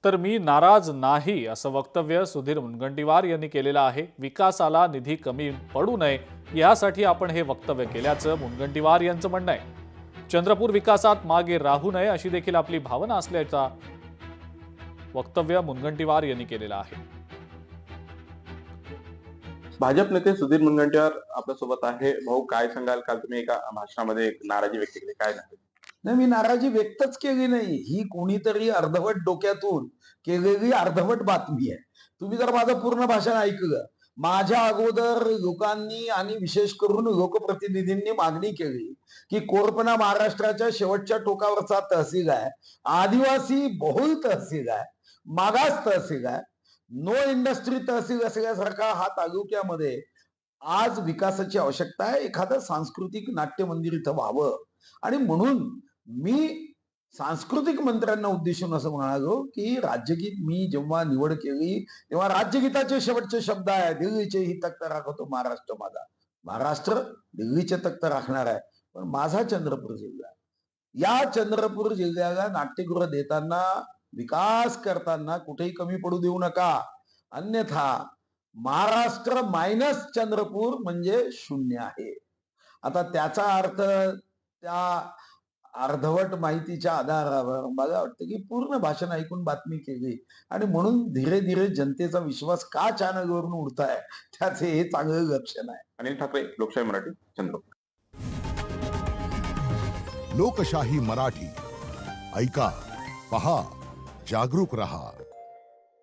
तर मी नाराज नाही असं वक्तव्य सुधीर मुनगंटीवार यांनी केलेलं आहे। विकासाला निधी कमी पडू नये यासाठी आपण हे वक्तव्य केल्याचं मुनगंटीवार यांचं म्हणणं आहे। चंद्रपूर विकासात मागे राहू नये अशी देखील आपली भावना असल्याचा वक्तव्य मुनगंटीवार यांनी केलेलं आहे। भाजप नेते सुधीर मुनगंटीवार आपल्यासोबत आहे। भाऊ, काय सांगाल? काल तुम्ही एका भाषणामध्ये एक नाराजी व्यक्त केली, काय झालं? नाही, मी नाराजी व्यक्तच केली नाही। ही कोणीतरी अर्धवट डोक्यातून केलेली अर्धवट बातमी आहे। तुम्ही जर माझं पूर्ण भाषण ऐकलं, माझ्या अगोदर लोकांनी आणि विशेष करून लोकप्रतिनिधींनी मागणी केली की कोरपणा महाराष्ट्राच्या शेवटच्या टोकावरचा तहसील आहे, आदिवासी बहुल तहसील आहे, मागास तहसील आहे, नो इंडस्ट्री तहसील असल्यासारखा हा तालुक्यामध्ये आज विकासाची आवश्यकता आहे। एखादं सांस्कृतिक नाट्य मंदिर इथं व्हावं आणि म्हणून मी सांस्कृतिक मंत्र्यांना उद्देशून असं म्हणालो की राज्यगीत मी जेव्हा निवड केली तेव्हा राज्यगीताचे शेवटचे शब्द आहे, दिल्लीचे ही तख्त राखतो महाराष्ट्र माझा। महाराष्ट्र दिल्लीचे तख्त राखणार आहे, पण माझा चंद्रपूर जिल्हा, या चंद्रपूर जिल्ह्याला नाट्यगृह देताना विकास करताना कुठेही कमी पडू देऊ नका, अन्यथा महाराष्ट्र मायनस चंद्रपूर म्हणजे शून्य आहे। आता त्याचा अर्थ त्या अर्धवट माहितीच्या आधारावर मला वाटतं की पूर्ण भाषण ऐकून बातमी केली आणि म्हणून धीरे धीरे जनतेचा विश्वास का चॅनलवरून उडताय त्याचे हे चांगलं लक्षण आहे। अनिल ठाकरे, लोकशाही मराठी, चंद्रपूर। लोकशाही मराठी ऐका, पहा, जागरूक रहा।